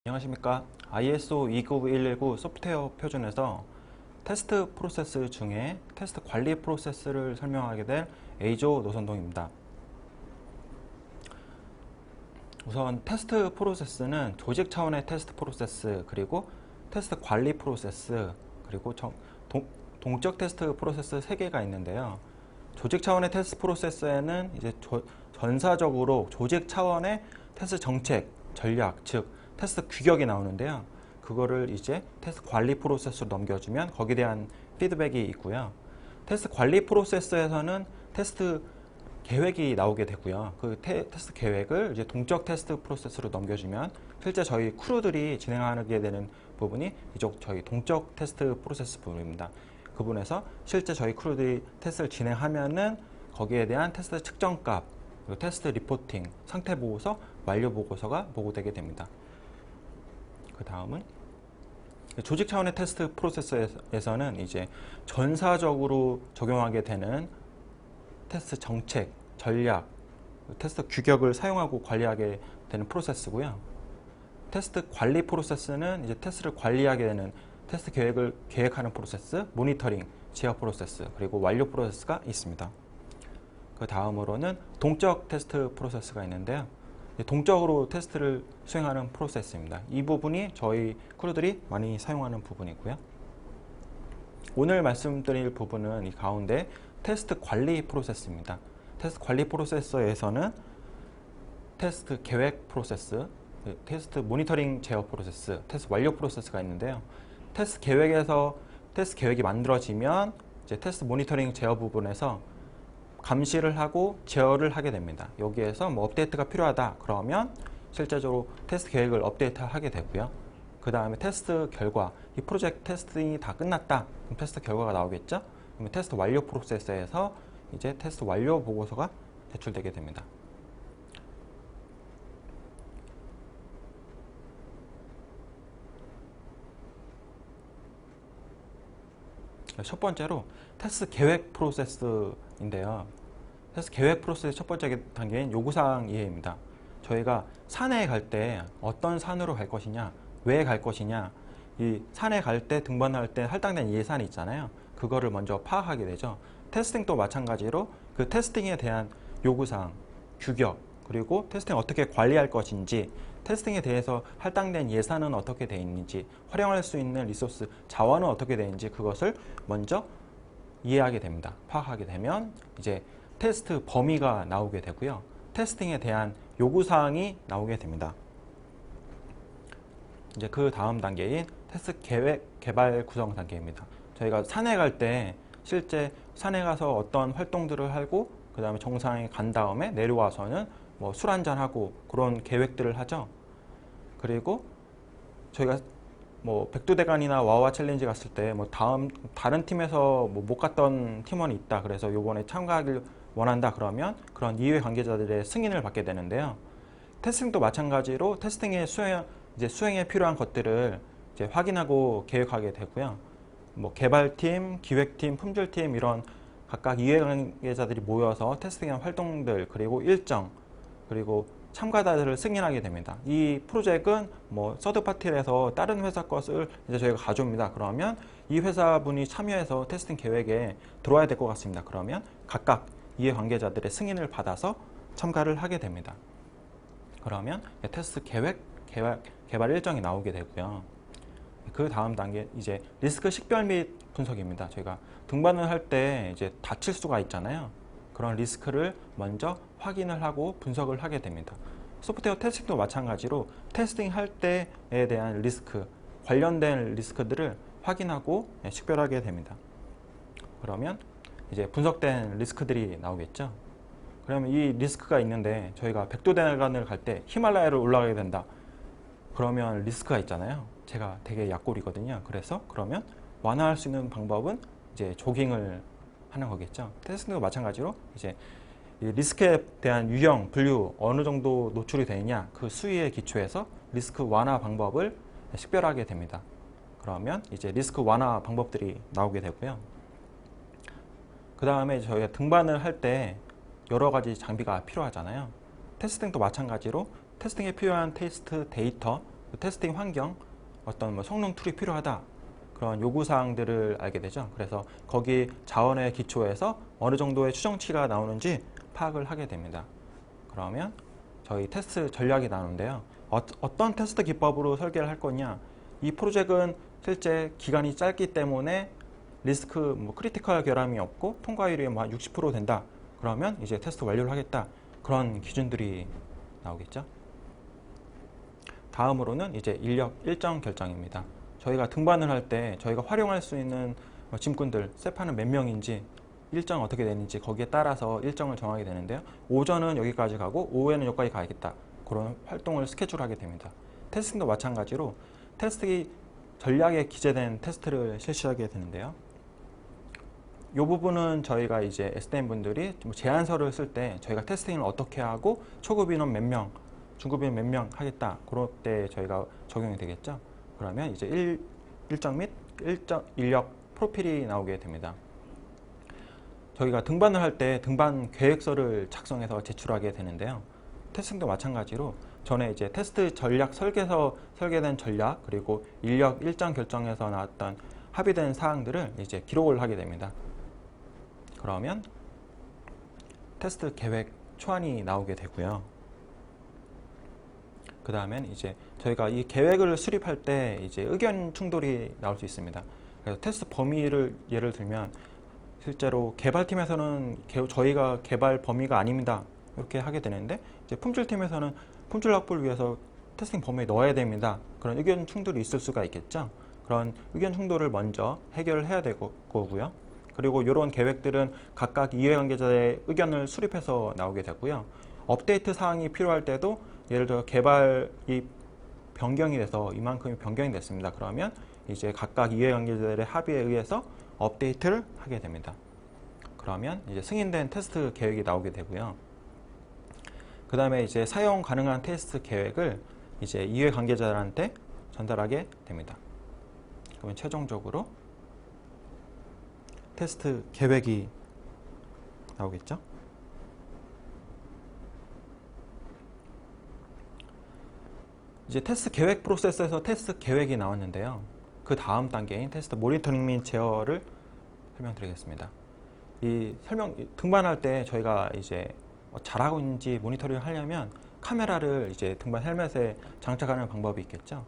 안녕하십니까. ISO 29119 소프트웨어 표준에서 테스트 프로세스 중에 테스트 관리 프로세스를 설명하게 될 에이조 노선동입니다. 우선 테스트 프로세스는 조직 차원의 테스트 프로세스, 그리고 테스트 관리 프로세스, 그리고 동적 테스트 프로세스 3개가 있는데요. 조직 차원의 테스트 프로세스에는 이제 전사적으로 조직 차원의 테스트 정책, 전략, 즉 테스트 규격이 나오는데요. 그거를 이제 테스트 관리 프로세스로 넘겨주면 거기에 대한 피드백이 있고요. 테스트 관리 프로세스에서는 테스트 계획이 나오게 되고요. 그 테스트 계획을 이제 동적 테스트 프로세스로 넘겨주면 실제 저희 크루들이 진행하게 되는 부분이 이쪽 저희 동적 테스트 프로세스 부분입니다. 그 부분에서 실제 저희 크루들이 테스트를 진행하면은 거기에 대한 테스트 측정값, 그리고 테스트 리포팅, 상태 보고서, 완료 보고서가 보고되게 됩니다. 그 다음은 조직 차원의 테스트 프로세스에서는 이제 전사적으로 적용하게 되는 테스트 정책, 전략, 테스트 규격을 사용하고 관리하게 되는 프로세스고요. 테스트 관리 프로세스는 이제 테스트를 관리하게 되는 테스트 계획을 계획하는 프로세스, 모니터링, 제어 프로세스, 그리고 완료 프로세스가 있습니다. 그 다음으로는 동적 테스트 프로세스가 있는데요. 동적으로 테스트를 수행하는 프로세스입니다. 이 부분이 저희 크루들이 많이 사용하는 부분이고요. 오늘 말씀드릴 부분은 이 가운데 테스트 관리 프로세스입니다. 테스트 관리 프로세스에서는 테스트 계획 프로세스, 테스트 모니터링 제어 프로세스, 테스트 완료 프로세스가 있는데요. 테스트 계획에서 테스트 계획이 만들어지면 이제 테스트 모니터링 제어 부분에서 감시를 하고 제어를 하게 됩니다. 여기에서 뭐 업데이트가 필요하다 그러면 실제적으로 테스트 계획을 업데이트하게 되고요. 그 다음에 테스트 결과, 이 프로젝트 테스팅이 다 끝났다. 그럼 테스트 결과가 나오겠죠? 그러면 테스트 완료 프로세스에서 이제 테스트 완료 보고서가 제출되게 됩니다. 첫 번째로 테스트 계획 프로세스인데요. 테스트 계획 프로세스 첫 번째 단계인 요구사항 이해입니다. 저희가 산에 갈 때 어떤 산으로 갈 것이냐, 왜 갈 것이냐, 이 산에 갈 때 등반할 때 할당된 예산이 있잖아요. 그거를 먼저 파악하게 되죠. 테스팅도 마찬가지로 그 테스팅에 대한 요구사항, 규격, 그리고 테스팅 어떻게 관리할 것인지, 테스팅에 대해서 할당된 예산은 어떻게 되어 있는지, 활용할 수 있는 리소스, 자원은 어떻게 되어 있는지 그것을 먼저 이해하게 됩니다. 파악하게 되면 이제 테스트 범위가 나오게 되고요. 테스팅에 대한 요구사항이 나오게 됩니다. 이제 그 다음 단계인 테스트 계획 개발 구성 단계입니다. 저희가 산에 갈 때 실제 산에 가서 어떤 활동들을 하고 그 다음에 정상에 간 다음에 내려와서는 뭐 술 한잔하고 그런 계획들을 하죠. 그리고 저희가 뭐 백두대간이나 와와 챌린지 갔을 때 뭐 다른 팀에서 뭐 못 갔던 팀원이 있다. 그래서 요번에 참가하길 원한다. 그러면 그런 이외 관계자들의 승인을 받게 되는데요. 테스팅도 마찬가지로 테스팅의 수행에 필요한 것들을 이제 확인하고 계획하게 되고요. 뭐 개발팀, 기획팀, 품질팀 이런 각각 이해 관계자들이 모여서 테스팅한 활동들, 그리고 일정, 그리고 참가자들을 승인하게 됩니다. 이 프로젝트는 뭐 서드파티에서 다른 회사 것을 이제 저희가 가져옵니다. 그러면 이 회사분이 참여해서 테스팅 계획에 들어와야 될 것 같습니다. 그러면 각각 이해 관계자들의 승인을 받아서 참가를 하게 됩니다. 그러면 테스트 계획, 개발 일정이 나오게 되고요. 그 다음 단계 이제 리스크 식별 및 분석입니다. 저희가 등반을 할 때 이제 다칠 수가 있잖아요. 그런 리스크를 먼저 확인을 하고 분석을 하게 됩니다. 소프트웨어 테스팅도 마찬가지로 테스팅 할 때에 대한 리스크, 관련된 리스크들을 확인하고 식별하게 됩니다. 그러면 이제 분석된 리스크들이 나오겠죠. 그러면 이 리스크가 있는데 저희가 백두대간을 갈 때 히말라야를 올라가게 된다. 그러면 리스크가 있잖아요. 제가 되게 약골이거든요. 그래서 그러면 완화할 수 있는 방법은 이제 조깅을 하는 거겠죠. 테스팅도 마찬가지로 이제 이 리스크에 대한 유형, 분류 어느 정도 노출이 되느냐 그 수위에 기초해서 리스크 완화 방법을 식별하게 됩니다. 그러면 이제 리스크 완화 방법들이 나오게 되고요. 그 다음에 저희가 등반을 할 때 여러 가지 장비가 필요하잖아요. 테스팅도 마찬가지로 테스팅에 필요한 테스트 데이터, 테스팅 환경, 어떤 뭐 성능 툴이 필요하다, 그런 요구사항들을 알게 되죠. 그래서 거기 자원에 기초해서 어느 정도의 추정치가 나오는지 파악을 하게 됩니다. 그러면 저희 테스트 전략이 나오는데요. 어떤 테스트 기법으로 설계를 할 거냐, 이 프로젝트는 실제 기간이 짧기 때문에 리스크, 뭐 크리티컬 결함이 없고 통과율이 뭐 60% 된다. 그러면 이제 테스트 완료를 하겠다. 그런 기준들이 나오겠죠. 다음으로는 이제 인력 일정 결정입니다. 저희가 등반을 할 때 저희가 활용할 수 있는 짐꾼들, 세파는 몇 명인지, 일정 어떻게 되는지 거기에 따라서 일정을 정하게 되는데요. 오전은 여기까지 가고 오후에는 여기까지 가야겠다. 그런 활동을 스케줄하게 됩니다. 테스팅도 마찬가지로 테스트 전략에 기재된 테스트를 실시하게 되는데요. 이 부분은 저희가 이제 SDM 분들이 제안서를 쓸 때 저희가 테스팅을 어떻게 하고 초급 인원 몇 명, 중급 인원 몇 명 하겠다. 그럴 때 저희가 적용이 되겠죠. 그러면 이제 일정 및 인력 프로필이 나오게 됩니다. 저희가 등반을 할 때 등반 계획서를 작성해서 제출하게 되는데요. 테스팅도 마찬가지로 전에 이제 테스트 전략 설계된 전략, 그리고 인력 일정 결정에서 나왔던 합의된 사항들을 이제 기록을 하게 됩니다. 그러면 테스트 계획 초안이 나오게 되고요. 그 다음엔 이제 저희가 이 계획을 수립할 때 이제 의견 충돌이 나올 수 있습니다. 그래서 테스트 범위를 예를 들면 실제로 개발팀에서는 저희가 개발 범위가 아닙니다. 이렇게 하게 되는데 이제 품질팀에서는 품질 확보를 위해서 테스팅 범위에 넣어야 됩니다. 그런 의견 충돌이 있을 수가 있겠죠. 그런 의견 충돌을 먼저 해결을 해야 될 거고요. 그리고 이런 계획들은 각각 이해관계자의 의견을 수립해서 나오게 되고요. 업데이트 사항이 필요할 때도 예를 들어 개발이 변경이 돼서 이만큼이 변경이 됐습니다. 그러면 이제 각각 이해관계자들의 합의에 의해서 업데이트를 하게 됩니다. 그러면 이제 승인된 테스트 계획이 나오게 되고요. 그 다음에 이제 사용 가능한 테스트 계획을 이제 이해관계자들한테 전달하게 됩니다. 그러면 최종적으로 테스트 계획이 나오겠죠. 이제 테스트 계획 프로세스에서 테스트 계획이 나왔는데요. 그 다음 단계인 테스트 모니터링 및 제어를 설명드리겠습니다. 이 등반할 때 저희가 이제 잘하고 있는지 모니터링을 하려면 카메라를 이제 등반 헬멧에 장착하는 방법이 있겠죠.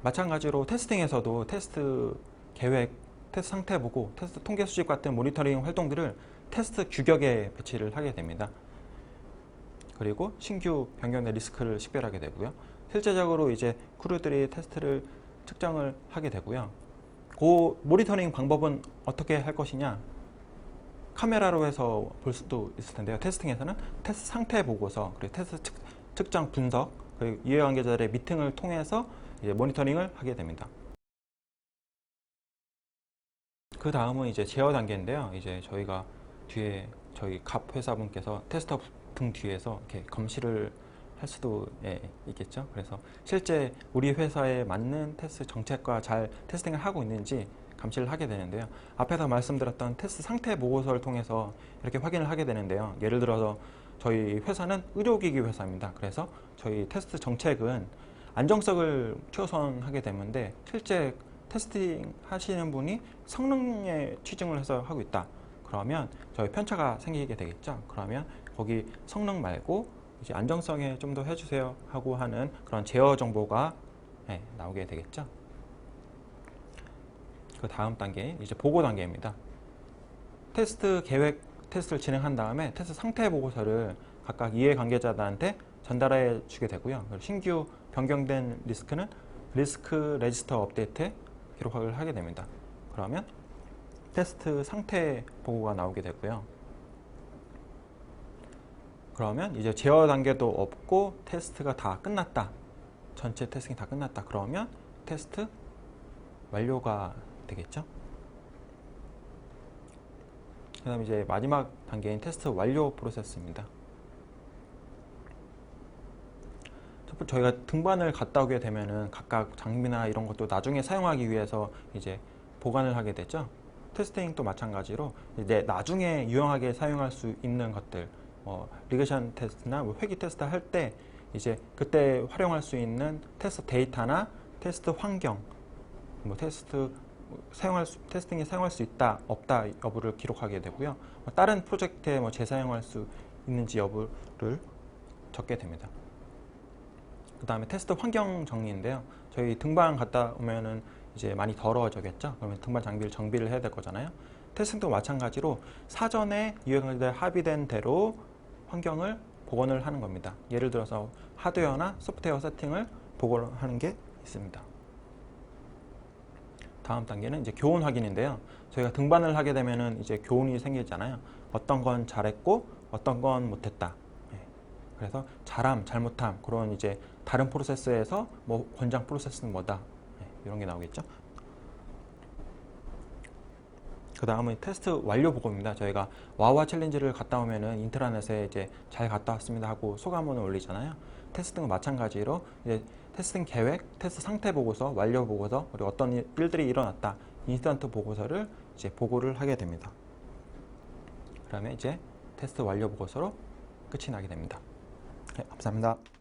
마찬가지로 테스팅에서도 테스트 계획, 테스트 상태 보고, 테스트 통계 수집 같은 모니터링 활동들을 테스트 규격에 배치를 하게 됩니다. 그리고 신규 변경된 리스크를 식별하게 되고요. 실제적으로 이제 크루들이 테스트를 측정을 하게 되고요. 그 모니터링 방법은 어떻게 할 것이냐? 카메라로 해서 볼 수도 있을 텐데요. 테스팅에서는 테스트 상태 보고서, 그리고 테스트 측정 분석, 그리고 이해관계자들의 미팅을 통해서 이제 모니터링을 하게 됩니다. 그 다음은 이제 제어 단계인데요. 이제 저희가 뒤에 저희 갑 회사분께서 테스터 등 뒤에서 이렇게 검시를 할 수도 있겠죠. 그래서 실제 우리 회사에 맞는 테스트 정책과 잘 테스팅을 하고 있는지 감시를 하게 되는데요. 앞에서 말씀드렸던 테스트 상태 보고서를 통해서 이렇게 확인을 하게 되는데요. 예를 들어서 저희 회사는 의료기기 회사입니다. 그래서 저희 테스트 정책은 안정성을 최우선하게 되는데 실제 테스팅 하시는 분이 성능에 치중을 해서 하고 있다. 그러면 저희 편차가 생기게 되겠죠. 그러면 거기 성능 말고 이제 안정성에 좀 더 해주세요 하고 하는 그런 제어 정보가 나오게 되겠죠. 그 다음 단계 이제 보고 단계입니다. 테스트 계획 테스트를 진행한 다음에 테스트 상태 보고서를 각각 이해관계자들한테 전달해 주게 되고요. 신규 변경된 리스크는 리스크 레지스터 업데이트에 기록을 하게 됩니다. 그러면 테스트 상태 보고가 나오게 되고요. 그러면 이제 제어 단계도 없고 테스트가 다 끝났다. 전체 테스팅이 다 끝났다. 그러면 테스트 완료가 되겠죠. 그 다음에 이제 마지막 단계인 테스트 완료 프로세스입니다. 저희가 등반을 갔다 오게 되면은 각각 장비나 이런 것도 나중에 사용하기 위해서 이제 보관을 하게 되죠. 테스팅도 마찬가지로 이제 나중에 유용하게 사용할 수 있는 것들, 리그션 테스트나 회기 테스트 할 때 이제 그때 활용할 수 있는 테스트 데이터나 테스트 환경, 뭐 테스팅에 사용할 수 있다, 없다 여부를 기록하게 되고요. 다른 프로젝트에 뭐 재사용할 수 있는지 여부를 적게 됩니다. 그 다음에 테스트 환경 정리인데요. 저희 등반 갔다 오면은 이제 많이 더러워져겠죠. 그러면 등반 장비를 정비를 해야 될 거잖아요. 테스팅도 마찬가지로 사전에 유형들 합의된 대로 환경을 복원을 하는 겁니다. 예를 들어서 하드웨어나 소프트웨어 세팅을 복원하는 게 있습니다. 다음 단계는 이제 교훈 확인인데요. 저희가 등반을 하게 되면은 이제 교훈이 생기잖아요. 어떤 건 잘했고 어떤 건 못했다. 그래서 잘함, 잘못함 그런 이제 다른 프로세스에서 뭐 권장 프로세스는 뭐다 이런 게 나오겠죠. 그 다음은 테스트 완료 보고입니다. 저희가 와와 챌린지를 갔다 오면은 인트라넷에 이제 잘 갔다 왔습니다 하고 소감문을 올리잖아요. 테스팅은 마찬가지로 이제 테스팅 계획, 테스트 상태 보고서, 완료 보고서, 그리고 어떤 일들이 일어났다 인스턴트 보고서를 이제 보고를 하게 됩니다. 그다음에 이제 테스트 완료 보고서로 끝이 나게 됩니다. 네, 감사합니다.